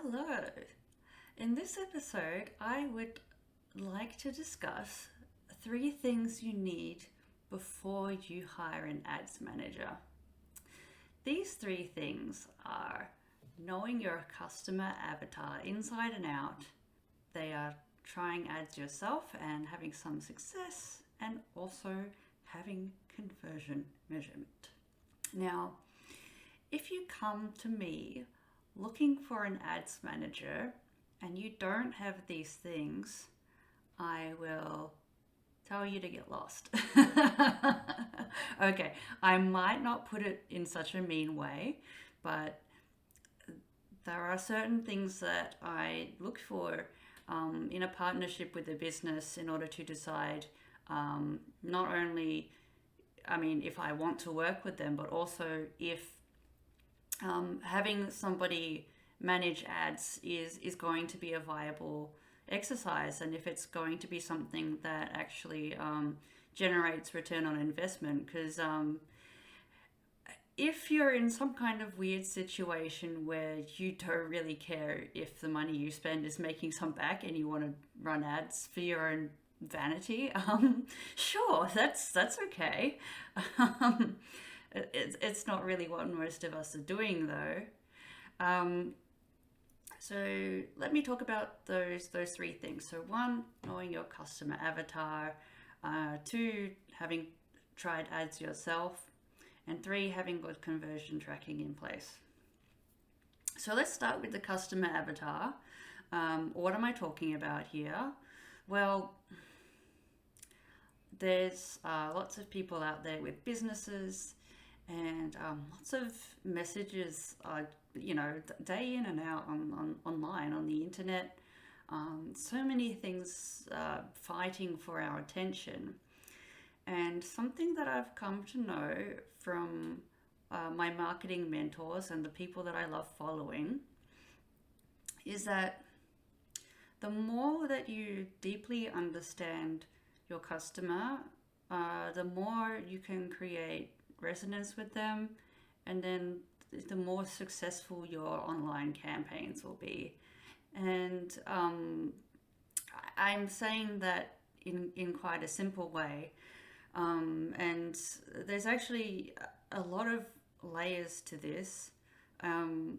Hello. In this episode, I would like to discuss three things you need before you hire an ads manager. These three things are knowing your customer avatar inside and out, they are trying ads yourself and having some success, and also having conversion measurement. Now, if you come to me looking for an ads manager and you don't have these things, I will tell you to get lost. Okay, I might not put it in such a mean way, but there are certain things that I look for in a partnership with a business in order to decide not only, if I want to work with them, but also if having somebody manage ads is going to be a viable exercise, and if it's going to be something that actually generates return on investment. Because if you're in some kind of weird situation where you don't really care if the money you spend is making some back and you want to run ads for your own vanity, sure, that's okay. um, it's not really what most of us are doing, though. Um, so let me talk about those three things. So one, knowing your customer avatar. Two, having tried ads yourself. And three, having good conversion tracking in place. So let's start with the customer avatar. What am I talking about here? Well, there's lots of people out there with businesses, and lots of messages, day in and out on online, on the internet. So many things fighting for our attention. And something that I've come to know from my marketing mentors and the people that I love following is that the more that you deeply understand your customer, the more you can create resonance with them, and then the more successful your online campaigns will be. And I'm saying that in quite a simple way. And there's actually a lot of layers to this. And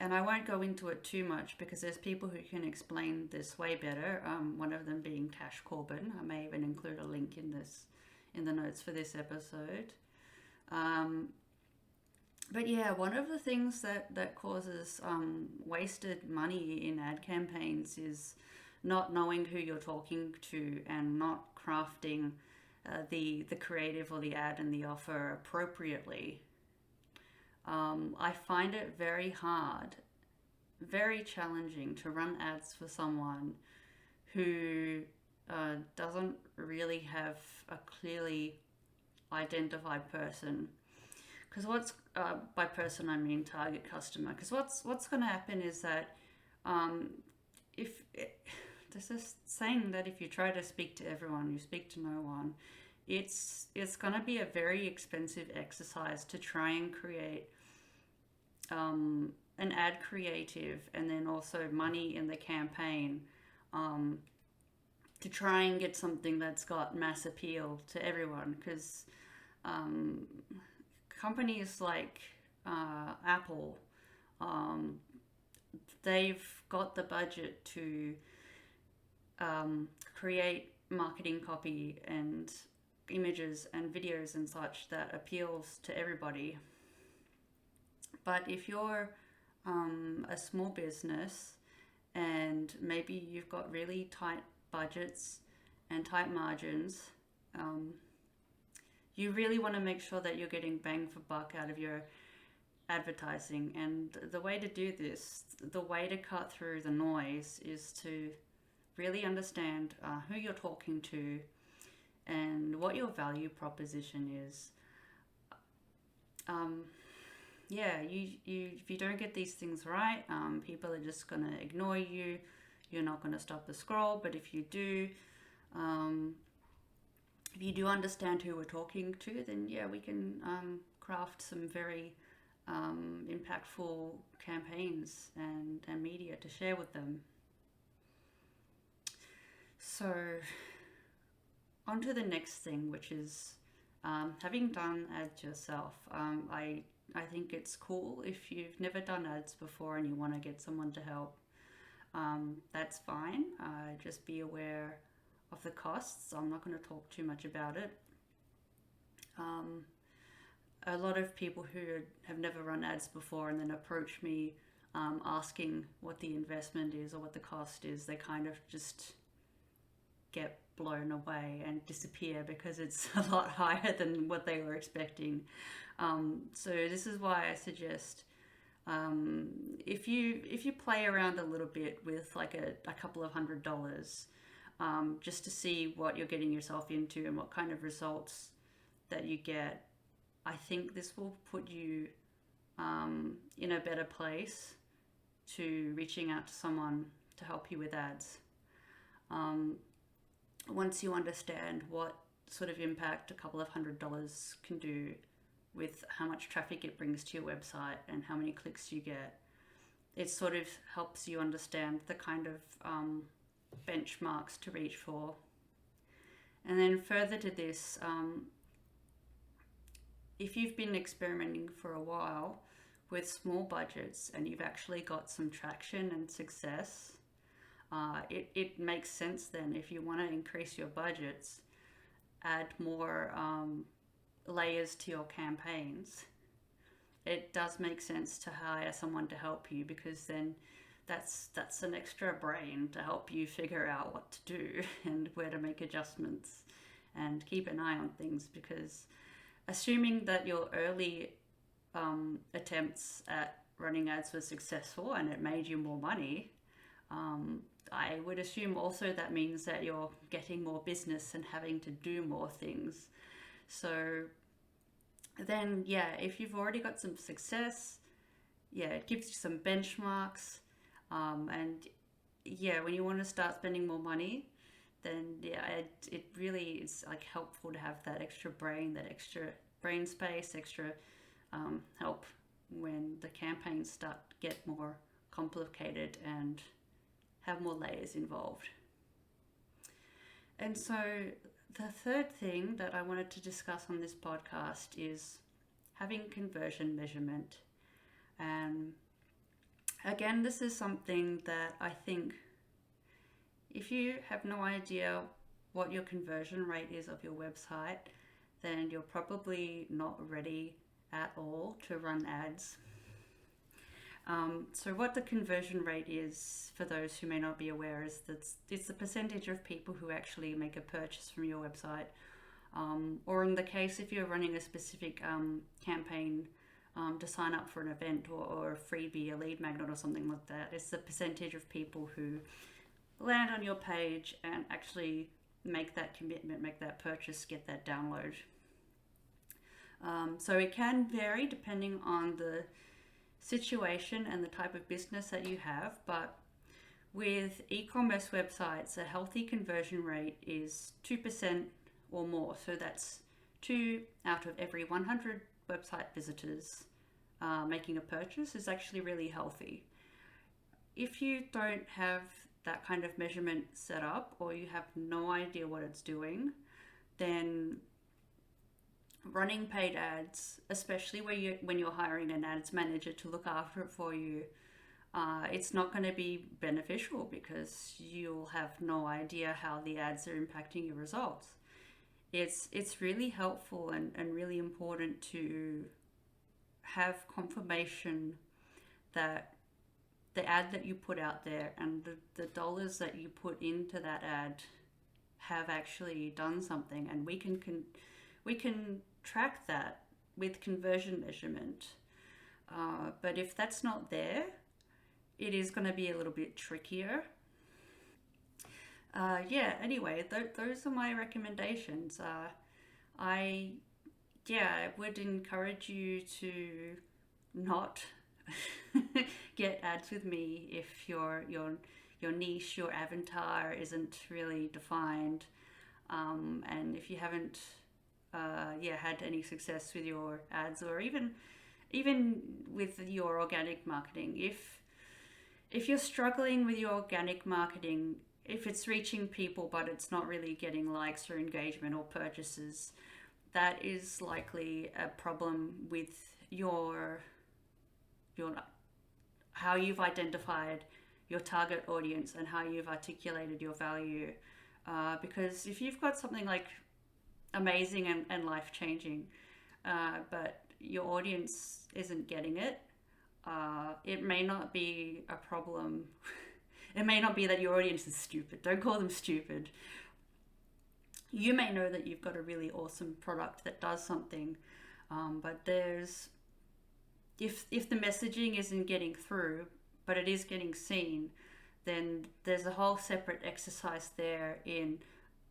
I won't go into it too much because there's people who can explain this way better. One of them being Tash Corbin. I may even include a link in the notes for this episode. But yeah, one of the things that causes wasted money in ad campaigns is not knowing who you're talking to and not crafting the creative or the ad and the offer appropriately. I find it very hard, very challenging to run ads for someone who doesn't really have a clearly identified person. Because by person I mean target customer. Because what's going to happen is that if there's this saying that if you try to speak to everyone, you speak to no one. It's going to be a very expensive exercise to try and create an ad creative, and then also money in the campaign to try and get something that's got mass appeal to everyone. Because companies like Apple, they've got the budget to create marketing copy and images and videos and such that appeals to everybody. But if you're a small business and maybe you've got really tight budgets and tight margins, you really want to make sure that you're getting bang for buck out of your advertising. And the way to do this, the way to cut through the noise, is to really understand who you're talking to and what your value proposition is. If you don't get these things right, people are just going to ignore you. You're not going to stop the scroll. But if you do understand who we're talking to, then yeah, we can craft some very impactful campaigns and media to share with them. So, on to the next thing, which is having done ads yourself. I think it's cool if you've never done ads before and you want to get someone to help. That's fine. Just be aware of the costs. I'm not going to talk too much about it. Um, a lot of people who have never run ads before and then approach me asking what the investment is or what the cost is, they kind of just get blown away and disappear because it's a lot higher than what they were expecting. So this is why I suggest um, if you play around a little bit with like a couple of $100, just to see what you're getting yourself into and what kind of results that you get, I think this will put you in a better place to reaching out to someone to help you with ads. Um, Once you understand what sort of impact a couple of $100 can do with how much traffic it brings to your website and how many clicks you get, it sort of helps you understand the kind of benchmarks to reach for. And then further to this, if you've been experimenting for a while with small budgets and you've actually got some traction and success, it makes sense then, if you want to increase your budgets, add more layers to your campaigns. It does make sense to hire someone to help you, because then that's an extra brain to help you figure out what to do and where to make adjustments and keep an eye on things. Because assuming that your early attempts at running ads were successful and it made you more money, I would assume also that means that you're getting more business and having to do more things. So then, yeah, if you've already got some success, yeah, it gives you some benchmarks. And yeah, when you want to start spending more money, then yeah, it really is like helpful to have that extra brain, that extra brain space, extra help when the campaigns start to get more complicated and have more layers involved. And so the third thing that I wanted to discuss on this podcast is having conversion measurement. And again, this is something that I think, if you have no idea what your conversion rate is of your website, then you're probably not ready at all to run ads. So what the conversion rate is, for those who may not be aware, is that it's the percentage of people who actually make a purchase from your website. Or in the case, if you're running a specific campaign to sign up for an event or a freebie, a lead magnet or something like that, it's the percentage of people who land on your page and actually make that commitment, make that purchase, get that download. So it can vary depending on the situation and the type of business that you have, but with e-commerce websites, a healthy conversion rate is 2% or more. So that's 2 out of every 100 website visitors making a purchase is actually really healthy. If you don't have that kind of measurement set up, or you have no idea what it's doing, then running paid ads, especially when you're hiring an ads manager to look after it for you, it's not going to be beneficial, because you'll have no idea how the ads are impacting your results. It's really helpful and really important to have confirmation that the ad that you put out there and the dollars that you put into that ad have actually done something, and we can track that with conversion measurement. But if that's not there, it is going to be a little bit trickier. Yeah, anyway, those are my recommendations. I I would encourage you to not get ads with me if your niche, your avatar isn't really defined, and if you haven't had any success with your ads, or even even with your organic marketing, if you're struggling with your organic marketing, if it's reaching people but it's not really getting likes or engagement or purchases, that is likely a problem with your how you've identified your target audience and how you've articulated your value. Because if you've got something like amazing and life changing, but your audience isn't getting it, it may not be a problem. It may not be that your audience is stupid. Don't call them stupid. You may know that you've got a really awesome product that does something, but if the messaging isn't getting through, but it is getting seen, then there's a whole separate exercise there in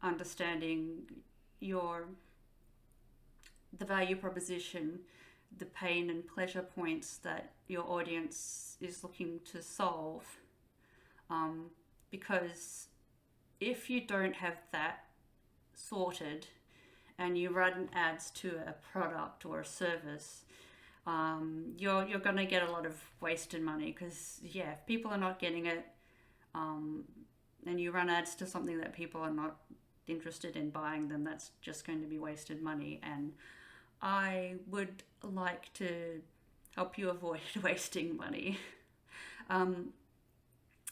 understanding your the value proposition, the pain and pleasure points that your audience is looking to solve. Because if you don't have that sorted and you run ads to a product or a service, you're going to get a lot of wasted money because, yeah, if people are not getting it, and you run ads to something that people are not interested in buying, then that's just going to be wasted money. And I would like to help you avoid wasting money.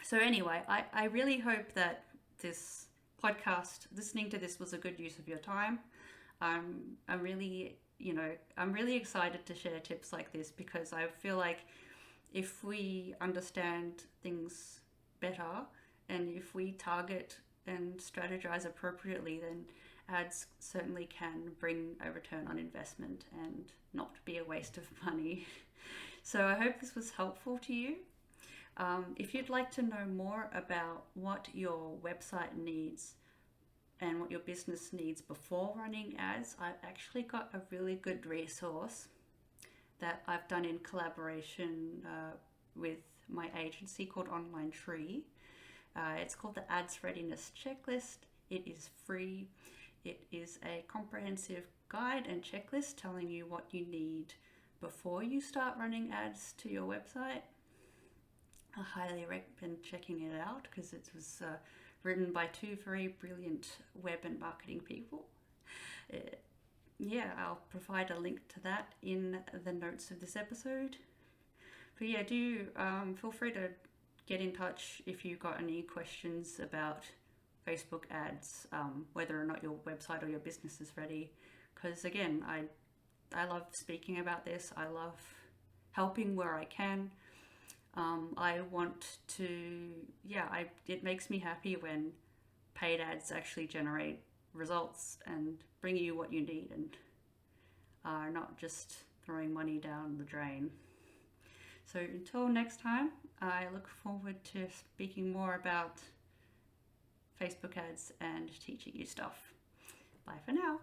So anyway, I really hope that this podcast, listening to this, was a good use of your time. I'm really excited to share tips like this because I feel like if we understand things better and if we target and strategize appropriately, then ads certainly can bring a return on investment and not be a waste of money. So I hope this was helpful to you. If you'd like to know more about what your website needs and what your business needs before running ads, I've actually got a really good resource that I've done in collaboration with my agency called Online Tree. It's called the Ads Readiness Checklist. It is free. It is a comprehensive guide and checklist telling you what you need before you start running ads to your website. I highly recommend checking it out because it was written by two very brilliant web and marketing people. I'll provide a link to that in the notes of this episode. But yeah, do feel free to get in touch if you've got any questions about Facebook ads, whether or not your website or your business is ready. Because again, I love speaking about this. I love helping where I can. I want to, it makes me happy when paid ads actually generate results and bring you what you need and are not just throwing money down the drain. So until next time, I look forward to speaking more about Facebook ads and teaching you stuff. Bye for now.